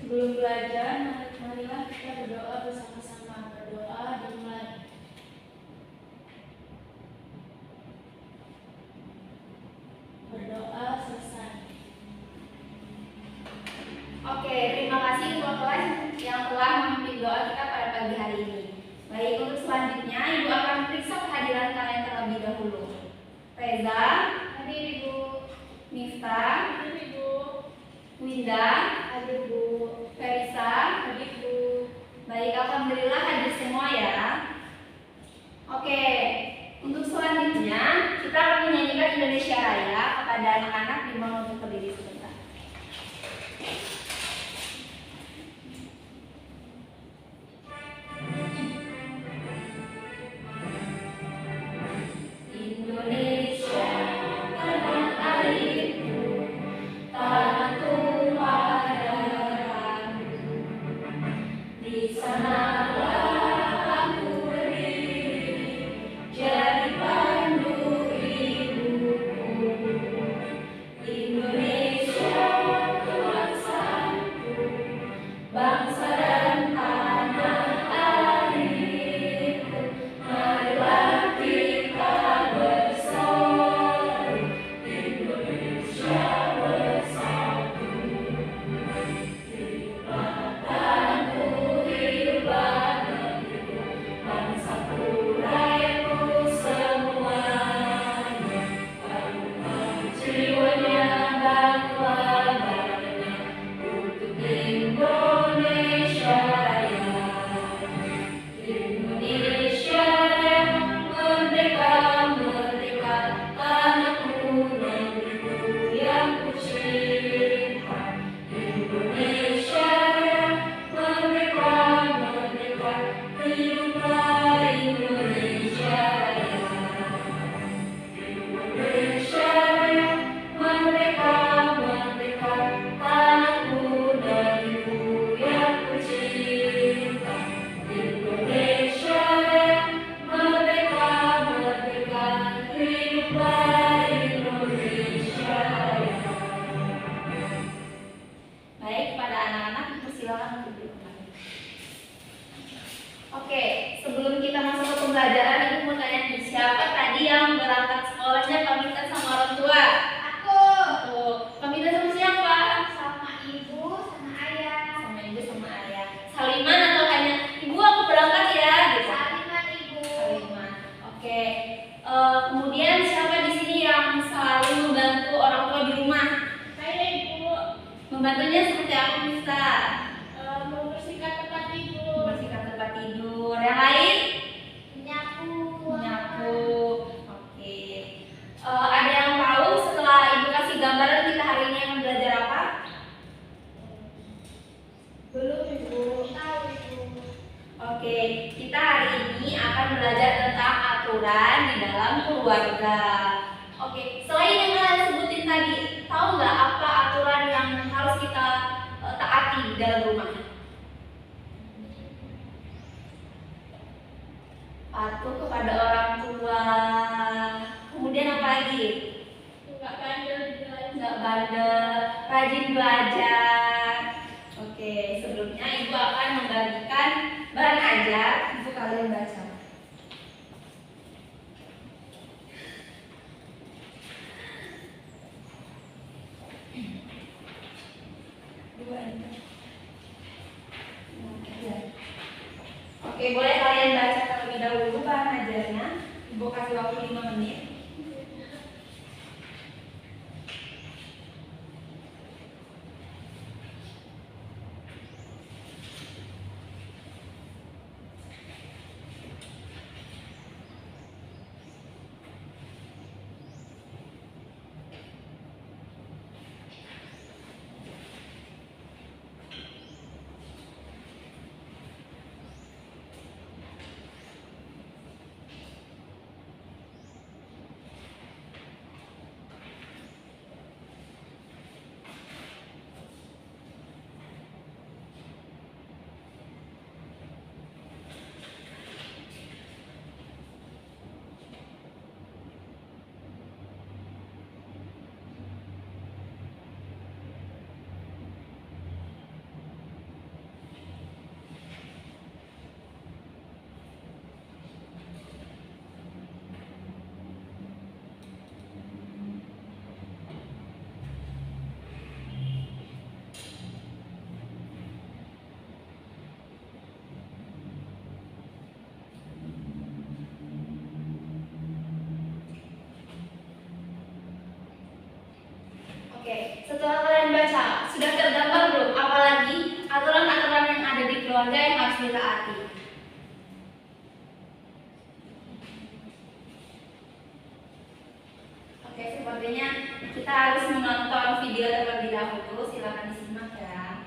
Sebelum belajar, marilah kita berdoa bersama-sama. Berdoa dimulai. Berdoa selesai. Oke, terima kasih ketua kelas yang telah memimpin doa kita pada pagi hari ini. Baik, untuk selanjutnya Ibu akan periksa kehadiran kalian terlebih dahulu. Reza, Hadir Ibu. Miftah, Hadir Ibu. Winda, Hadir Bu. Ferisa. Hadir Bu. Baik, alhamdulillah hadir semua ya. Oke, untuk selanjutnya kita akan menyanyikan Indonesia Raya kepada anak-anak. Dimohon untuk berdiri sebentar. Indonesia, tanah airku, tanah tumpah darahku. Di sanalah aku berdiri, jadi pandu ibuku. Indonesia kebangsaanku, bangsa dan tanah airku. Marilah kita bersatu, Indonesia bersatu. Tanahku, hiduplah negeriku, bangsaku, rakyatku semuanya. Jiwanya dan keluarganya untuk Indonesia Raya. Indonesia Raya, merdeka, merdeka, tanahku, negeriku yang kucinta. Indonesia Raya, merdeka, merdeka, hiduplah Indonesia Raya. Indonesia Raya, merdeka, merdeka, tanahku, negeriku yang kucinta. Indonesia Raya, merdeka, merdeka, hiduplah Indonesia Raya. Baik, pada anak-anak dipersilakan untuk duduk kembali. Oke, sebelum kita masuk ke pembelajaran, Ibu mau tanya nih, siapa tadi yang berangkat sekolahnya pamitan sama orang tua? Aku. Tuh, pamitan sama siapa? Sama Ibu, sama Ayah. Sama ibu sama ayah. Saliman atau hanya ibu aku berangkat ya? Gitu. Saliman Ibu. Saliman. Oke. Kemudian siapa di sini yang selalu membantu orang tua di rumah? Saya Ibu. Membantunya seperti apa, Miftah? Membersihkan tempat tidur. Membersihkan tempat tidur. Yang lain? Menyapu. Menyapu. Oke. Ada yang tahu setelah ibu kasih gambaran kita hari ini akan belajar apa? Belum Ibu. Tahu Ibu. Oke, kita hari ini akan belajar tentang aturan di dalam keluarga. Oke, selain yang kalian sebutin tadi, tahu nggak apa aturan yang harus kita taati di dalam rumah? Patuh kepada orang tua. Kemudian apa lagi? Enggak bandel di jalan. Nggak bandel, rajin belajar. Oke, sebelumnya ibu akan membagikan bahan ajar untuk kalian baca. Oke, boleh kalian baca terlebih dahulu bahan ajarnya. Ibu kasih waktu 5 menit. Oke, setelah kalian baca, sudah tergambar belum apalagi aturan-aturan yang ada di keluarga yang harus ditaati? Oke, sepertinya kita harus menonton video terlebih dahulu. Silakan disimak ya.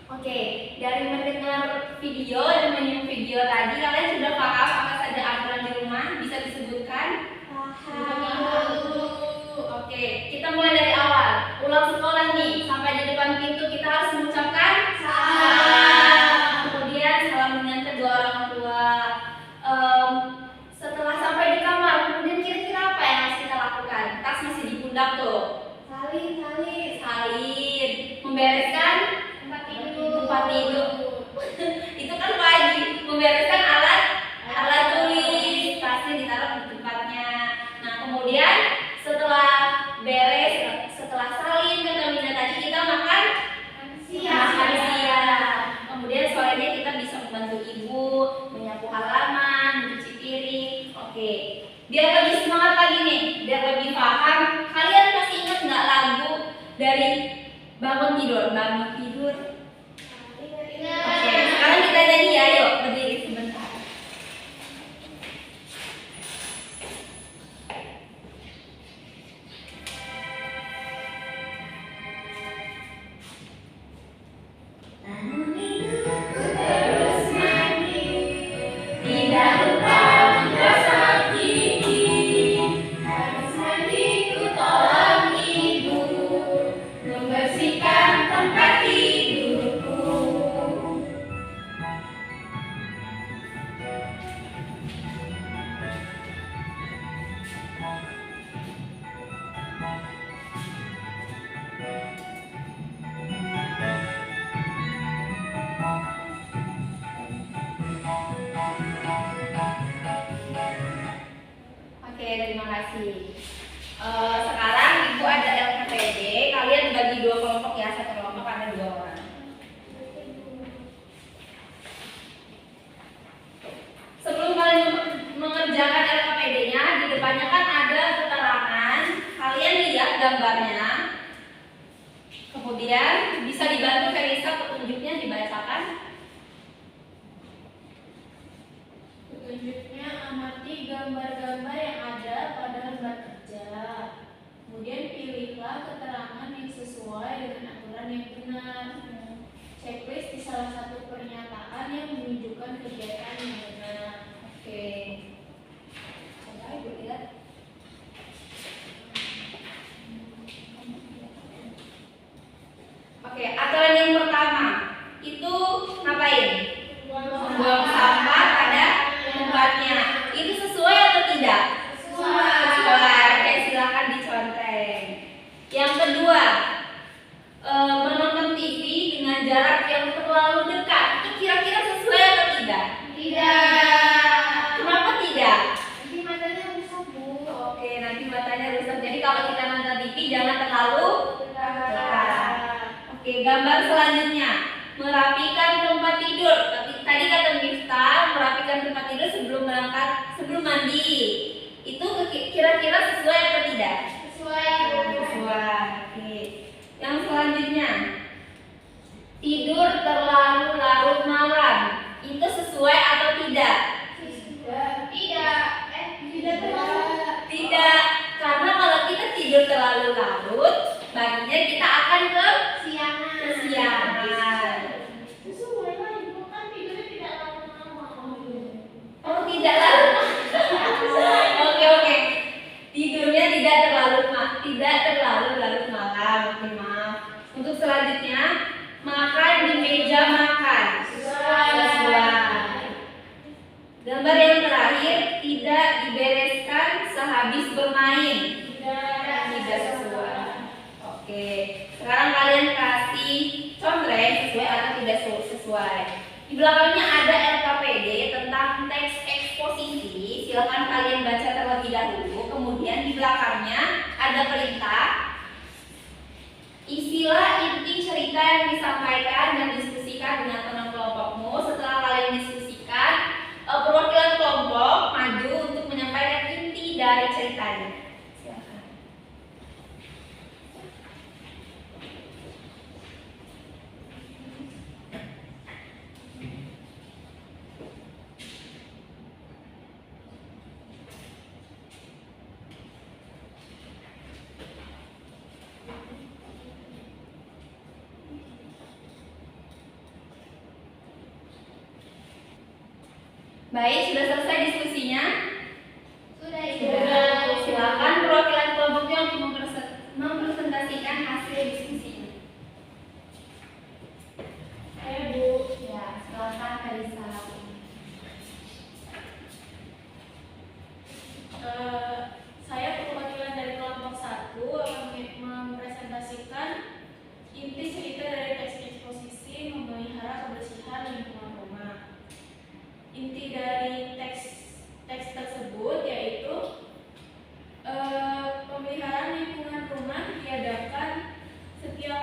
Oke, dari mendengar video dan menyimak video tadi, kalian sudah paham apa saja aturan di rumah? Bisa disebutkan? Paham. Oke, kita mulai dari awal. Pulang sekolah nih, sampai di depan pintu kita harus mengucapkan salam. Kemudian salam dengan kedua orang tua. Setelah sampai di kamar, kemudian kira-kira apa yang harus kita lakukan? Tas masih di pundak tuh. Salin. Salin, membereskan Tempat tempat tidur. Itu kan wajib. Membereskan alat tulis, tasnya ditaruh di tempatnya. Nah, kemudian setelah beres dari bangun tidur. Bangun tidur. Oke, sekarang kita nyanyi ya, yuk berdiri sebentar. Bangun tidur terus mandi, tidak lupa menggosok gigi. Harus mandiku tolong ibu, membersihkan tempat tidurku. Oke, terima kasih. Sekarang ibu ada LKPD, kalian bagi dua kelompok ya, satu kelompok ada 2 orang. Sebelum kalian mengerjakan LKPD-nya, di depannya kan ada keterangan. Kalian lihat gambarnya. Kemudian bisa dibantu Verisa petunjuknya dibacakan. Petunjuknya amati gambar-gambar yang ada pada lembar kerja. Kemudian pilihlah keterangan yang sesuai dengan aturan yang benar. Checklist di salah satu pernyataan yang menunjukkan kegiatan yang benar. Oke. Coba ibu lihat. Oke, aturan yang pertama itu ngapain? Buang sampah pada tempatnya. Itu sesuai atau tidak? Sesuai. Oke, silakan dicontek. Yang kedua, menonton TV dengan jarak yang terlalu dekat. Itu kira-kira sesuai atau tidak? Tidak. Kenapa tidak? Nanti matanya rusak, Bu. Oke, nanti matanya rusak. Jadi kalau kita nonton TV jangan terlalu dekat. Oke, gambar selanjutnya, merapikan tempat tidur. Tadi kata Miftah, merapikan tempat tidur sebelum berangkat, sebelum mandi. Itu kira-kira sesuai atau tidak? Sesuai. Oke. Yang selanjutnya, tidur terlalu larut malam. Itu sesuai atau tidak? Tidak. Karena kalau kita tidur terlalu larut, baginya kita akan kesiangan. Oh, tidak larut. Oke. Tidurnya tidak terlalu larut malam. Oke, maaf. Untuk selanjutnya, makan di meja makan. Sesuai. Gambar yang terakhir, tidak dibereskan sehabis bermain. Tidak sesuai. Oke. Sekarang kalian kasih contreng sesuai atau tidak sesuai. Di belakangnya ada LKPD tentang teks eksposisi. Silakan kalian baca terlebih dahulu. Kemudian di belakangnya ada perintah. Isilah inti cerita yang disampaikan dan diskusikan dengan teman kelompokmu. Setelah kalian diskusikan, perwakilan kelompok maju untuk menyampaikan inti dari ceritanya. Silakan. Baik, sudah selesai diskusinya? Sudah. Silakan perwakilan kelompoknya untuk mempresentasikan hasil diskusinya. Ayo, Bu. Ya, silakan Karisa. Saya perwakilan dari kelompok 1 akan mempresentasikan inti cerita dari teks eksposisi memelihara kebersihan lingkungan rumah. Inti dari teks tersebut yaitu pemeliharaan lingkungan rumah diadakan setiap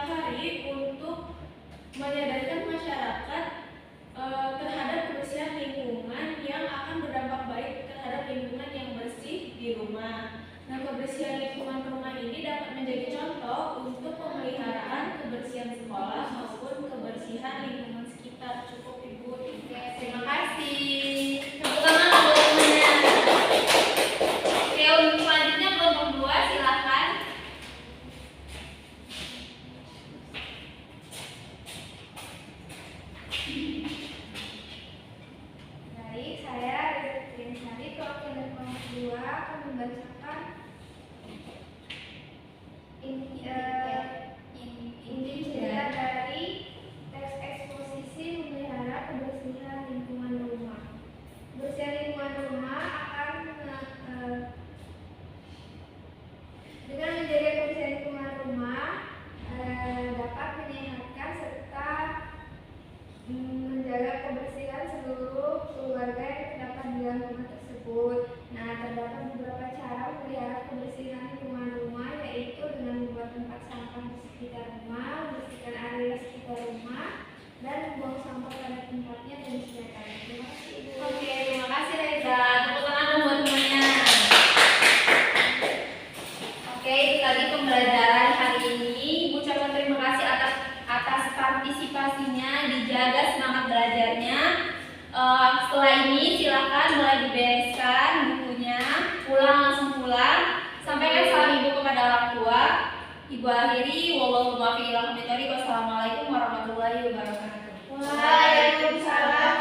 tempat sampah di sekitar rumah, membersihkan area sekitar rumah, dan membuang sampah pada tempatnya dan disediakannya. Terima kasih Ibu. Oke, terima kasih Reza. Tepuk tangan dong buat temannya. Oke, itu tadi pembelajaran hari ini. Ibu ucapkan terima kasih atas partisipasinya, dijaga semangat belajarnya. Setelah ini silakan mulai dibereskan bukunya, pulang langsung pulang. Sampaikan salam ibu kepada orang tua. Ibu akhiri, wallahu muwaffiq ila aqwamit thoriq. Wassalamualaikum warahmatullahi wabarakatuh. Waalaikumsalam